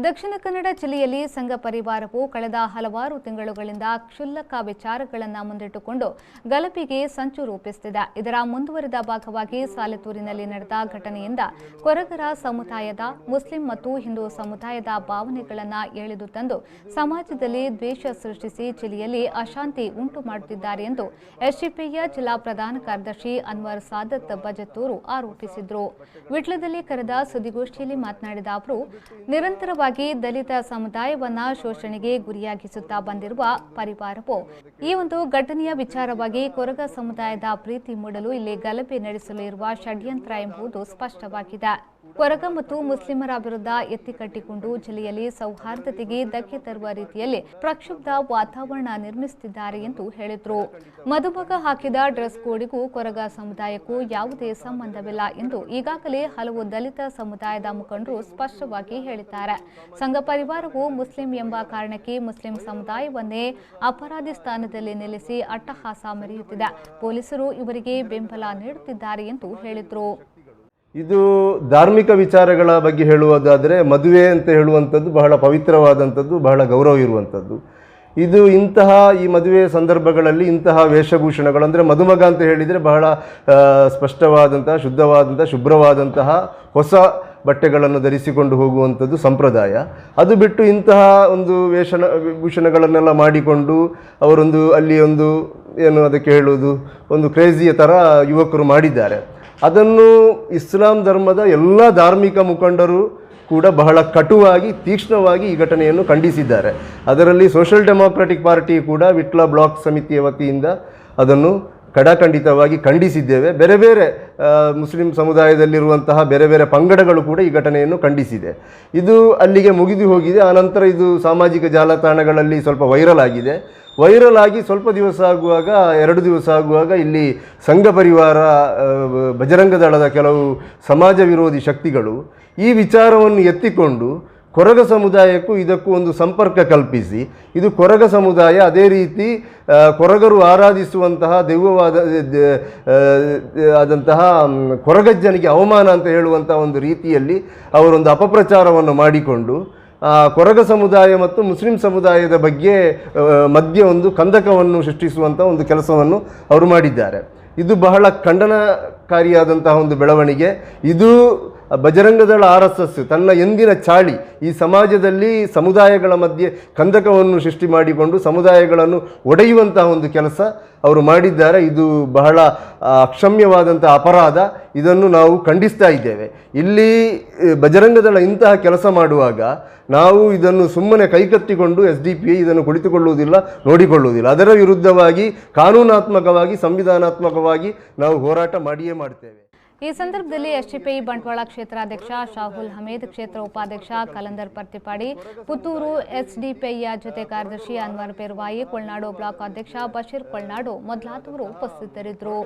ದಕ್ಷಿಣ ಕನ್ನಡ ಜಿಲ್ಲೆಯಲ್ಲಿ ಸಂಘ ಪರಿವಾರವು ಕಳೆದ ಹಲವಾರು ತಿಂಗಳುಗಳಿಂದ ಕ್ಷುಲ್ಲಕ ವಿಚಾರಗಳನ್ನು ಮುಂದಿಟ್ಟುಕೊಂಡು ಗಲಭೆಗೆ ಸಂಚು ರೂಪಿಸುತ್ತಿದೆ. ಇದರ ಮುಂದುವರಿದ ಭಾಗವಾಗಿ ಸಾಲೆತೂರಿನಲ್ಲಿ ನಡೆದ ಘಟನೆಯಿಂದ ಕೊರಗರ ಸಮುದಾಯದ ಮುಸ್ಲಿಂ ಮತ್ತು ಹಿಂದೂ ಸಮುದಾಯದ ಭಾವನೆಗಳನ್ನು ಎಳೆದು ತಂದು ಸಮಾಜದಲ್ಲಿ ದ್ವೇಷ ಸೃಷ್ಟಿಸಿ ಜಿಲ್ಲೆಯಲ್ಲಿ ಅಶಾಂತಿ ಉಂಟು ಮಾಡುತ್ತಿದ್ದಾರೆ ಎಂದು ಎಸ್ಡಿಪಿಐಯ ಜಿಲ್ಲಾ ಪ್ರಧಾನ ಕಾರ್ಯದರ್ಶಿ ಅನ್ವರ್ ಸಾದತ್ ಬಜತ್ತೂರು ಆರೋಪಿಸಿದರು. ವಿಟ್ಲದಲ್ಲಿ ಕರೆದ ಸುದ್ದಿಗೋಷ್ಠಿಯಲ್ಲಿ ಮಾತನಾಡಿದ ಅವರು, ನಿರಂತರವಾಗಿ ದಲಿತ ಸಮುದಾಯವನ್ನ ಶೋಷಣೆಗೆ ಗುರಿಯಾಗಿಸುತ್ತಾ ಬಂದಿರುವ ಪರಿವಾರವು ಈ ಒಂದು ಘಟನೆಯ ವಿಚಾರವಾಗಿ ಕೊರಗ ಸಮುದಾಯದ ಪ್ರೀತಿ ಮೂಡಲು ಇಲ್ಲಿ ಗಲಭೆ ನಡೆಸಲು ಇರುವ ಷಡ್ಯಂತ್ರ ಎಂಬುದು ಸ್ಪಷ್ಟವಾಗಿದೆ. ಕೊರಗ ಮತ್ತು ಮುಸ್ಲಿಮರ ವಿರುದ್ಧ ಎತ್ತಿಕಟ್ಟಿಕೊಂಡು ಜಿಲ್ಲೆಯಲ್ಲಿ ಸೌಹಾರ್ದತೆಗೆ ಧಕ್ಕೆ ತರುವ ರೀತಿಯಲ್ಲಿ ಪ್ರಕ್ಷುಬ್ಧ ವಾತಾವರಣ ನಿರ್ಮಿಸುತ್ತಿದ್ದಾರೆ ಎಂದು ಹೇಳಿದರು. ಮದುಮಗ ಹಾಕಿದ ಡ್ರೆಸ್ ಕೋಡ್ಗೂ ಕೊರಗ ಸಮುದಾಯಕ್ಕೂ ಯಾವುದೇ ಸಂಬಂಧವಿಲ್ಲ ಎಂದು ಈಗಾಗಲೇ ಹಲವು ದಲಿತ ಸಮುದಾಯದ ಮುಖಂಡರು ಸ್ಪಷ್ಟವಾಗಿ ಹೇಳಿದ್ದಾರೆ. ಸಂಘ ಪರಿವಾರವು ಮುಸ್ಲಿಂ ಎಂಬ ಕಾರಣಕ್ಕೆ ಮುಸ್ಲಿಂ ಸಮುದಾಯವನ್ನೇ ಅಪರಾಧಿ ಸ್ಥಾನದಲ್ಲಿ ನಿಲ್ಲಿಸಿ ಅಟ್ಟಹಾಸ ಮೆರೆಯುತ್ತಿದೆ. ಪೊಲೀಸರು ಇವರಿಗೆ ಬೆಂಬಲ ನೀಡುತ್ತಿದ್ದಾರೆ ಎಂದು ಹೇಳಿದರು. ಇದು ಧಾರ್ಮಿಕ ವಿಚಾರಗಳ ಬಗ್ಗೆ ಹೇಳುವುದಾದರೆ ಮದುವೆ ಅಂತ ಹೇಳುವಂಥದ್ದು ಬಹಳ ಪವಿತ್ರವಾದಂಥದ್ದು, ಬಹಳ ಗೌರವ ಇರುವಂಥದ್ದು. ಇದು ಈ ಮದುವೆ ಸಂದರ್ಭಗಳಲ್ಲಿ ಇಂತಹ ವೇಷಭೂಷಣಗಳು, ಅಂದರೆ ಮದುಮಗ ಅಂತ ಹೇಳಿದರೆ ಬಹಳ ಸ್ಪಷ್ಟವಾದಂತಹ, ಶುದ್ಧವಾದಂತಹ, ಶುಭ್ರವಾದಂತಹ ಹೊಸ ಬಟ್ಟೆಗಳನ್ನು ಧರಿಸಿಕೊಂಡು ಹೋಗುವಂಥದ್ದು ಸಂಪ್ರದಾಯ. ಅದು ಬಿಟ್ಟು ಇಂತಹ ಒಂದು ಭೂಷಣಗಳನ್ನೆಲ್ಲ ಮಾಡಿಕೊಂಡು ಅವರೊಂದು ಅಲ್ಲಿ ಏನು ಅದಕ್ಕೆ ಹೇಳುವುದು, ಒಂದು ಕ್ರೇಜಿಯ ಥರ ಯುವಕರು ಮಾಡಿದ್ದಾರೆ. ಅದನ್ನು ಇಸ್ಲಾಂ ಧರ್ಮದ ಎಲ್ಲ ಧಾರ್ಮಿಕ ಮುಖಂಡರು ಕೂಡ ಬಹಳ ಕಟುವಾಗಿ, ತೀಕ್ಷ್ಣವಾಗಿ ಈ ಘಟನೆಯನ್ನು ಖಂಡಿಸಿದ್ದಾರೆ. ಅದರಲ್ಲಿ ಸೋಷಿಯಲ್ ಡೆಮಾಕ್ರೆಟಿಕ್ ಪಾರ್ಟಿ ಕೂಡ ವಿಟ್ಲ ಬ್ಲಾಕ್ ಸಮಿತಿಯ ವತಿಯಿಂದ ಅದನ್ನು ಕಡಾಖಂಡಿತವಾಗಿ ಖಂಡಿಸಿದ್ದೇವೆ. ಬೇರೆ ಬೇರೆ ಮುಸ್ಲಿಂ ಸಮುದಾಯದಲ್ಲಿರುವಂತಹ ಬೇರೆ ಬೇರೆ ಪಂಗಡಗಳು ಕೂಡ ಈ ಘಟನೆಯನ್ನು ಖಂಡಿಸಿದೆ. ಇದು ಅಲ್ಲಿಗೆ ಮುಗಿದು ಹೋಗಿದೆ. ಆನಂತರ ಇದು ಸಾಮಾಜಿಕ ಜಾಲತಾಣಗಳಲ್ಲಿ ಸ್ವಲ್ಪ ವೈರಲ್ ಆಗಿ ಸ್ವಲ್ಪ ದಿವಸ ಆಗುವಾಗ, 2 ದಿವಸ ಆಗುವಾಗ ಇಲ್ಲಿ ಸಂಘ ಪರಿವಾರ ಬಜರಂಗ ದಳದ ಕೆಲವು ಸಮಾಜ ವಿರೋಧಿ ಶಕ್ತಿಗಳು ಈ ವಿಚಾರವನ್ನು ಎತ್ತಿಕೊಂಡು ಕೊರಗ ಸಮುದಾಯಕ್ಕೂ ಇದಕ್ಕೂ ಒಂದು ಸಂಪರ್ಕ ಕಲ್ಪಿಸಿ, ಇದು ಕೊರಗ ಸಮುದಾಯ, ಅದೇ ರೀತಿ ಕೊರಗರು ಆರಾಧಿಸುವಂತಹ ದೈವವಾದ ಆದಂತಹ ಕೊರಗಜ್ಜನಿಗೆ ಅವಮಾನ ಅಂತ ಹೇಳುವಂತಹ ಒಂದು ರೀತಿಯಲ್ಲಿ ಅವರೊಂದು ಅಪಪ್ರಚಾರವನ್ನು ಮಾಡಿಕೊಂಡು ಕೊರಗ ಸಮುದಾಯ ಮತ್ತು ಮುಸ್ಲಿಂ ಸಮುದಾಯದ ಬಗ್ಗೆ ಮಧ್ಯೆ ಒಂದು ಕಂದಕವನ್ನು ಸೃಷ್ಟಿಸುವಂಥ ಒಂದು ಕೆಲಸವನ್ನು ಅವರು ಮಾಡಿದ್ದಾರೆ. ಇದು ಬಹಳ ಖಂಡನಕಾರಿಯಾದಂತಹ ಒಂದು ಬೆಳವಣಿಗೆ. ಇದು ಬಜರಂಗದಳ RSS ತನ್ನ ಎಂದಿನ ಚಾಳಿ ಈ ಸಮಾಜದಲ್ಲಿ ಸಮುದಾಯಗಳ ಮಧ್ಯೆ ಕಂದಕವನ್ನು ಸೃಷ್ಟಿ ಮಾಡಿಕೊಂಡು ಸಮುದಾಯಗಳನ್ನು ಒಡೆಯುವಂತಹ ಒಂದು ಕೆಲಸ ಅವರು ಮಾಡಿದ್ದಾರೆ. ಇದು ಬಹಳ ಅಕ್ಷಮ್ಯವಾದಂಥ ಅಪರಾಧ. ಇದನ್ನು ನಾವು ಖಂಡಿಸ್ತಾ ಇದ್ದೇವೆ. ಇಲ್ಲಿ ಬಜರಂಗದಳ ಇಂತಹ ಕೆಲಸ ಮಾಡುವಾಗ ನಾವು ಇದನ್ನು ಸುಮ್ಮನೆ ಕೈಕತ್ತಿಕೊಂಡು SDPI ಇದನ್ನು ಕುಳಿತುಕೊಳ್ಳುವುದಿಲ್ಲ, ನೋಡಿಕೊಳ್ಳುವುದಿಲ್ಲ. ಅದರ ವಿರುದ್ಧವಾಗಿ ಕಾನೂನಾತ್ಮಕವಾಗಿ, ಸಂವಿಧಾನಾತ್ಮಕವಾಗಿ ನಾವು ಹೋರಾಟ ಮಾಡಿಯೇ ಮಾಡ್ತೇವೆ. ಈ ಸಂದರ್ಭದಲ್ಲಿ ಎಸ್ಡಿಪಿಐ ಬಂಟ್ವಾಳ ಕ್ಷೇತ್ರಾಧ್ಯಕ್ಷ ಶಾಹುಲ್ ಹಮೀದ್, ಕ್ಷೇತ್ರ ಉಪಾಧ್ಯಕ್ಷ ಕಲಂದರ್ ಪರ್ತಿಪಾಡಿ, ಪುತ್ತೂರು ಎಸ್ಡಿಪಿಐಯ ಜೊತೆ ಕಾರ್ಯದರ್ಶಿ ಅನ್ವರ್ ಪೆರ್ವಾಯಿ, ಕೊಳ್ನಾಡು ಬ್ಲಾಕ್ ಅಧ್ಯಕ್ಷ ಬಶೀರ್ ಕೊಳ್ನಾಡು ಮೊದಲಾದವರು ಉಪಸ್ಥಿತರಿದ್ದರು.